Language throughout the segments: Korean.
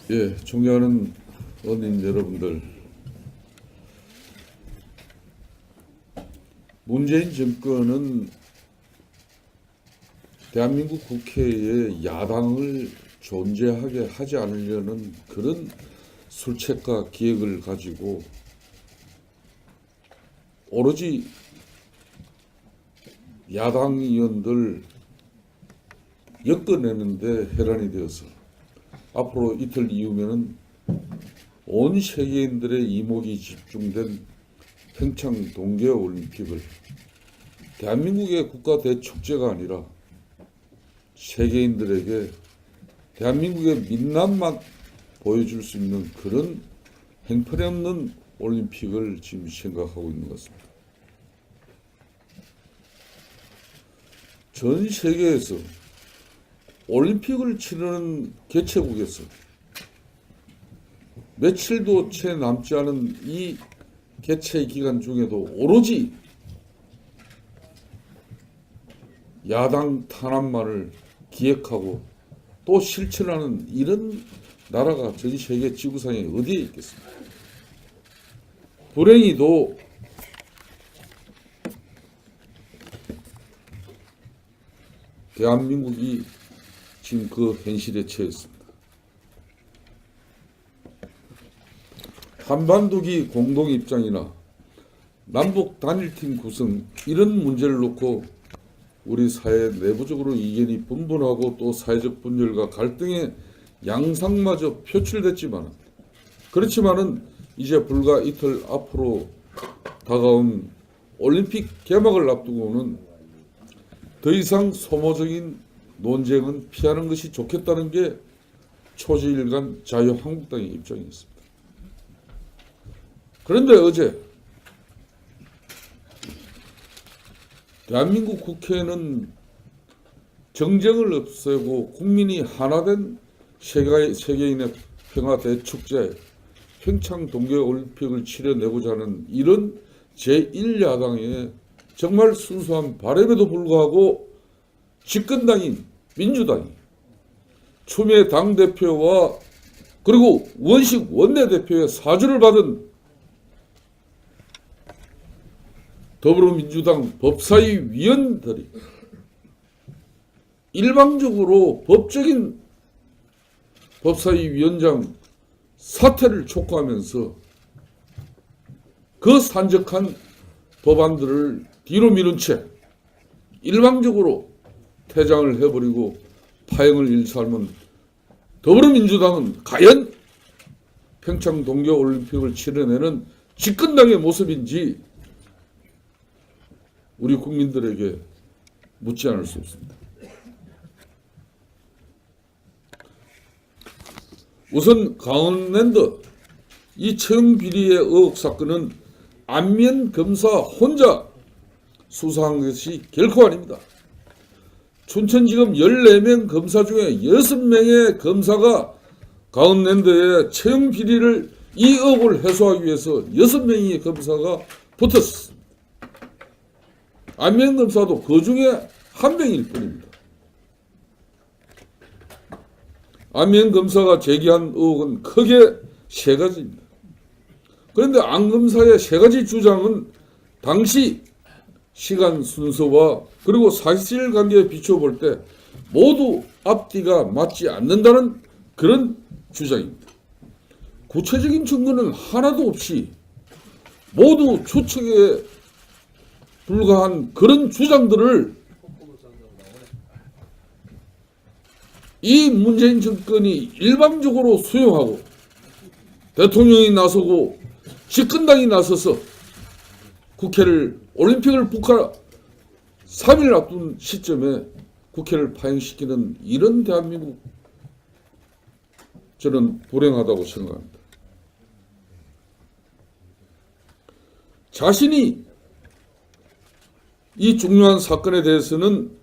예, 존경하는 언님 여러분들, 문재인 정권은 대한민국 국회에 야당을 존재하게 하지 않으려는 그런 술책과 기획을 가지고 오로지 야당 의원들 엮어내는데 혈안이 되어서 앞으로 이틀 이후면은 온 세계인들의 이목이 집중된 평창 동계올림픽을 대한민국의 국가 대축제가 아니라 세계인들에게 대한민국의 민낯만 보여줄 수 있는 그런 행편없는 올림픽을 지금 생각하고 있는 것 같습니다. 전 세계에서 올림픽을 치르는 개최국에서 며칠도 채 남지 않은 이 개최 기간 중에도 오로지 야당 탄압만을 기획하고 또 실천하는 이런 나라가 전 세계 지구상에 어디에 있겠습니까? 불행히도 대한민국이 지금 그 현실에 처했습니다. 한반도기 공동입장이나 남북 단일팀 구성 이런 문제를 놓고 우리 사회 내부적으로 이견이 분분하고 또 사회적 분열과 갈등의 양상마저 표출됐지만 그렇지만은 이제 불과 이틀 앞으로 다가온 올림픽 개막을 앞두고는 더 이상 소모적인 논쟁은 피하는 것이 좋겠다는 게 초지일간 자유한국당의 입장이었습니다. 그런데 어제 대한민국 국회는 정쟁을 없애고 국민이 하나된 세계인의 평화 대축제 평창 동계올림픽을 치러내고자 하는 이런 제1야당의 정말 순수한 바람에도 불구하고 집권당인 민주당이 추미애 당대표와 그리고 원식 원내대표의 사주를 받은 더불어민주당 법사위 위원들이 일방적으로 법적인 법사위 위원장 사퇴를 촉구하면서 그 산적한 법안들을 뒤로 미룬 채 일방적으로 퇴장을 해버리고 파행을 일삼은 더불어민주당은 과연 평창 동계올림픽을 치러내는 집권당의 모습인지 우리 국민들에게 묻지 않을 수 없습니다. 우선 강원랜드 이 채용 비리의 의혹 사건은 안면 검사 혼자 수사한 것이 결코 아닙니다. 춘천지검 14명 검사 중에 6명의 검사가 강원랜드의 채용 비리를 이 의혹을 해소하기 위해서 6명의 검사가 붙었습니다. 안면 검사도 그 중에 한 명일 뿐입니다. 안면 검사가 제기한 의혹은 크게 세 가지입니다. 그런데 안 검사의 세 가지 주장은 당시 시간 순서와 그리고 사실관계에 비춰볼 때 모두 앞뒤가 맞지 않는다는 그런 주장입니다. 구체적인 증거는 하나도 없이 모두 추측에 불과한 그런 주장들을 이 문재인 정권이 일방적으로 수용하고 대통령이 나서고 집권당이 나서서 국회를 올림픽을 북한 3일 앞둔 시점에 국회를 파행시키는 이런 대한민국 저는 불행하다고 생각합니다. 자신이 이 중요한 사건에 대해서는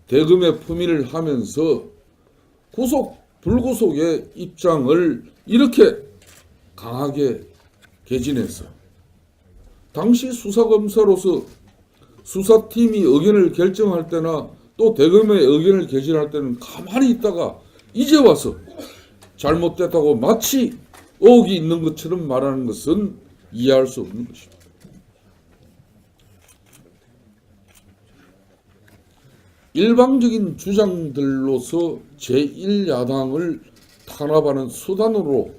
대금의 품위를 하면서 구속, 불구속의 입장을 이렇게 강하게 개진해서 당시 수사검사로서 수사팀이 의견을 결정할 때나 또 대검의 의견을 개진할 때는 가만히 있다가 이제 와서 잘못됐다고 마치 의혹이 있는 것처럼 말하는 것은 이해할 수 없는 것입니다. 일방적인 주장들로서 제1야당을 탄압하는 수단으로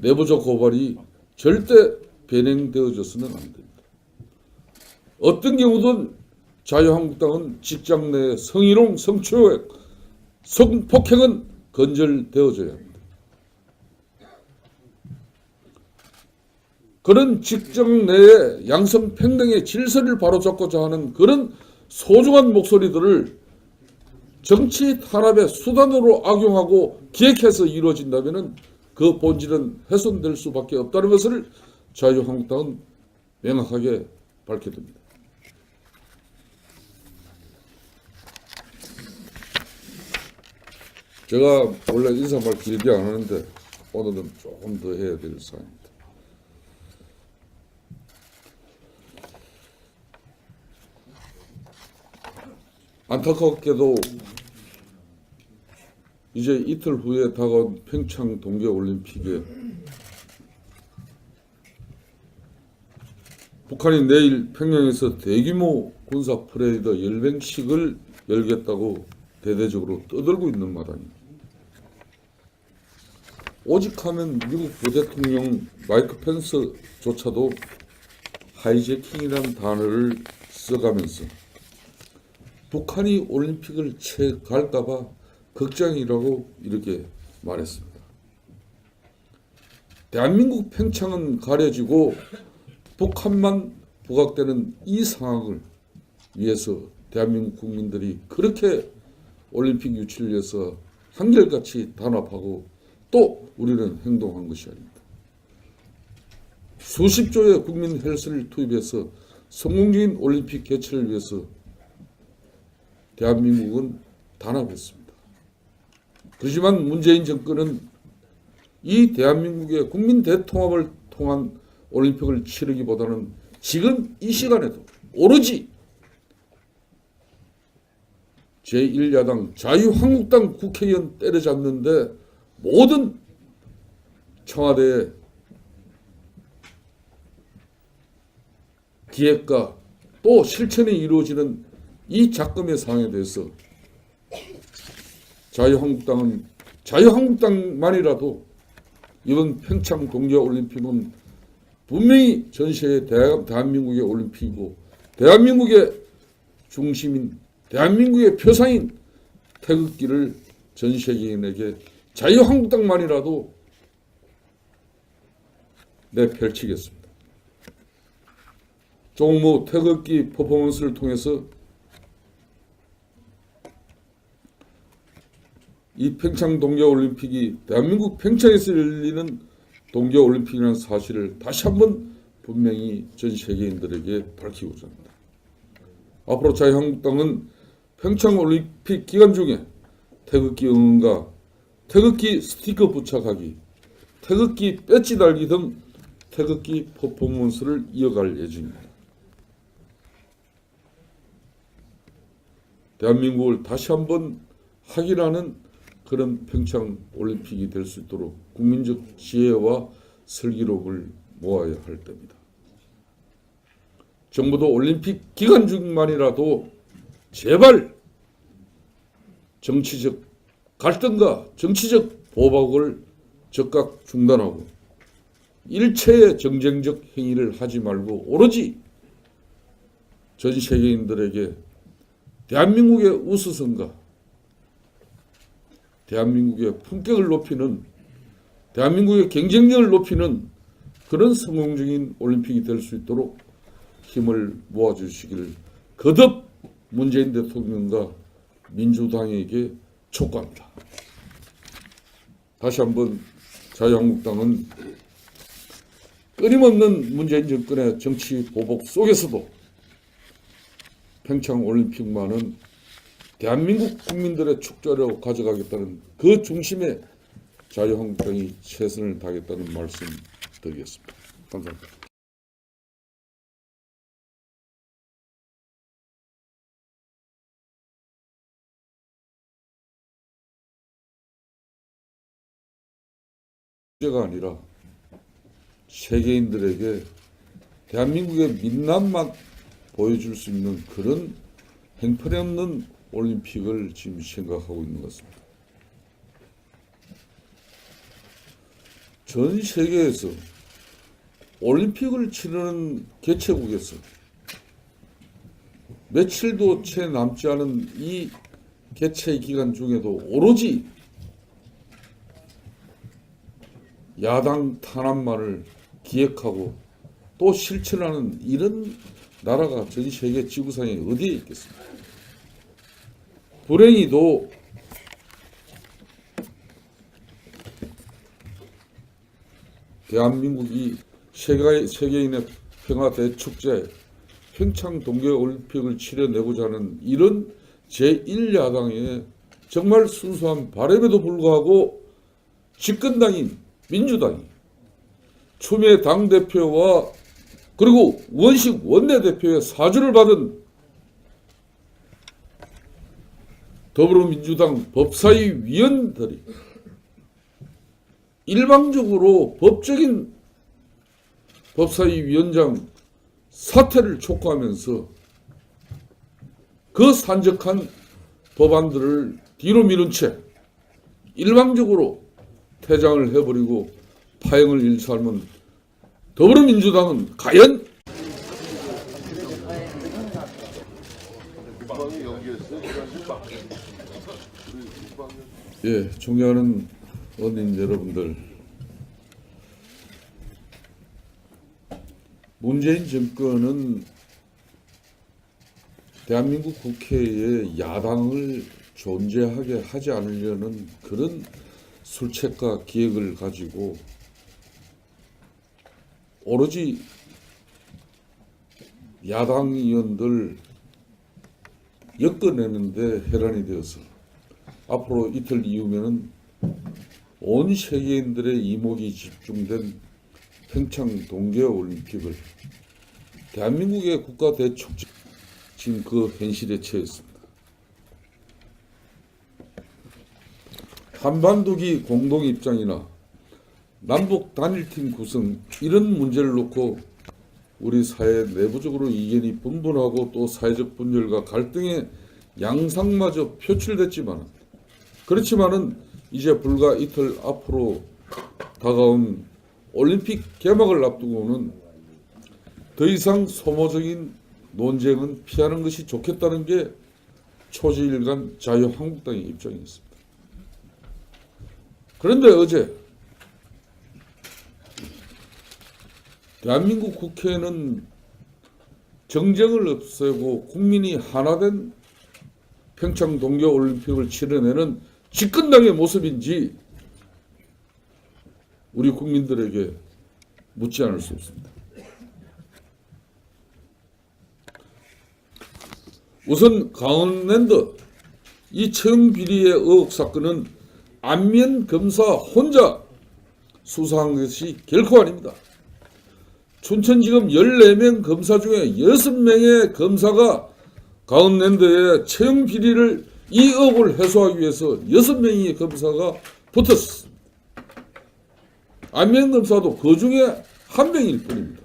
내부적 고발이 절대 변행되어져서는 안 됩니다. 어떤 경우든 자유한국당은 직장 내 성희롱, 성추행, 성폭행은 건절되어져야 합니다. 그런 직장 내의 양성평등의 질서를 바로잡고자 하는 그런 소중한 목소리들을 정치 탄압의 수단으로 악용하고 기획해서 이루어진다면 그 본질은 훼손될 수밖에 없다는 것을 자유한국당은 명확하게 밝혀둡니다. 제가 원래 인사말 길게 안 하는데 오늘은 조금 더 해야 될 사안입니다. 안타깝게도 이제 이틀 후에 다가온 평창 동계올림픽에 북한이 내일 평양에서 대규모 군사 퍼레이드 열병식을 열겠다고 대대적으로 떠들고 있는 마당입니다. 오직하면 미국 부대통령 마이크 펜스조차도 하이제킹이라는 단어를 써가면서 북한이 올림픽을 채 갈까봐 걱정이라고 이렇게 말했습니다. 대한민국 평창은 가려지고 북한만 부각되는 이 상황을 위해서 대한민국 국민들이 그렇게 올림픽 유치를 위해서 한결같이 단합하고 또 우리는 행동한 것이 아닙니다. 수십조의 국민 헬스를 투입해서 성공적인 올림픽 개최를 위해서 대한민국은 단합했습니다. 그렇지만 문재인 정권은 이 대한민국의 국민 대통합을 통한 올림픽을 치르기보다는 지금 이 시간에도 오로지 제1야당 자유한국당 국회의원 때려잡는데 모든 청와대의 기획과 또 실천이 이루어지는 이 작금의 상황에 대해서 자유한국당만이라도 이번 평창 동계올림픽은 분명히 전 세계 대한민국의 올림픽이고 대한민국의 중심인 대한민국의 표상인 태극기를 전 세계인에게 자유한국당만이라도 내펼치겠습니다. 종무 태극기 퍼포먼스를 통해서 이 평창 동계올림픽이 대한민국 평창에서 열리는 동계올림픽이라는 사실을 다시 한번 분명히 전 세계인들에게 밝히고자 합니다. 앞으로 자유한국당은 평창올림픽 기간 중에 태극기 응원과 태극기 스티커 부착하기, 태극기 배지 달기 등 태극기 퍼포먼스를 이어갈 예정입니다. 대한민국을 다시 한번 확인하는 그런 평창올림픽이 될 수 있도록 국민적 지혜와 설기록을 모아야 할 때입니다. 정부도 올림픽 기간 중만이라도 제발 정치적 갈등과 정치적 보복을 즉각 중단하고 일체의 정쟁적 행위를 하지 말고 오로지 전 세계인들에게 대한민국의 우수성과 대한민국의 품격을 높이는 대한민국의 경쟁력을 높이는 그런 성공적인 올림픽이 될 수 있도록 힘을 모아주시기를 거듭 문재인 대통령과 민주당에게 촉구합니다. 다시 한번 자유한국당은 끊임없는 문재인 정권의 정치 보복 속에서도 평창올림픽만은 대한민국 국민들의 축제로 가져가겠다는 그 중심에 자유한국당이 최선을 다하겠다는 말씀 드리겠습니다. 감사합니다. 문제가 아니라 세계인들에게 대한민국의 민낯만 보여줄 수 있는 그런 행편없는 올림픽을 지금 생각하고 있는 것 같습니다. 전 세계에서 올림픽을 치르는 개최국에서 며칠도 채 남지 않은 이 개최 기간 중에도 오로지 야당 탄압만을 기획하고 또 실천하는 이런 나라가 전 세계 지구상에 어디에 있겠습니까? 불행히도 대한민국이 세계인의 평화 대축제 평창 동계올림픽을 치러내고자 하는 이런 제1야당의 정말 순수한 바람에도 불구하고 집권당인 민주당이 추미애 당대표와 그리고 원식 원내대표의 사주를 받은 더불어민주당 법사위 위원들이 일방적으로 법적인 법사위 위원장 사퇴를 촉구하면서 그 산적한 법안들을 뒤로 미룬 채 일방적으로 퇴장을 해버리고 파행을 일삼은 더불어민주당은 과연 존경하는 언인 여러분들, 문재인 정권은 대한민국 국회에 야당을 존재하게 하지 않으려는 그런 술책과 기획을 가지고 오로지 야당 의원들 엮어내는데 혈안이 되어서 앞으로 이틀 이후면은 온 세계인들의 이목이 집중된 평창 동계올림픽을 대한민국의 국가 대축제 지금 그 현실에 처했습니다. 한반도기 공동입장이나 남북 단일팀 구성 이런 문제를 놓고 우리 사회 내부적으로 이견이 분분하고 또 사회적 분열과 갈등의 양상마저 표출됐지만 그렇지만은 이제 불과 이틀 앞으로 다가온 올림픽 개막을 앞두고는 더 이상 소모적인 논쟁은 피하는 것이 좋겠다는 게 초지일간 자유한국당의 입장이었습니다. 그런데 어제 대한민국 국회는 정쟁을 없애고 국민이 하나된 평창 동계올림픽을 치러내는 집권당의 모습인지 우리 국민들에게 묻지 않을 수 없습니다. 우선 강원랜드 이 채용 비리의 의혹 사건은 안면 검사 혼자 수사한 것이 결코 아닙니다. 춘천지검 14명 검사 중에 6명의 검사가 강원랜드의 채용 비리를 이 의혹을 해소하기 위해서 6명의 검사가 붙었습니다. 안면 검사도 그 중에 한 명일 뿐입니다.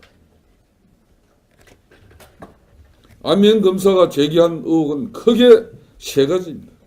안면 검사가 제기한 의혹은 크게 세 가지입니다.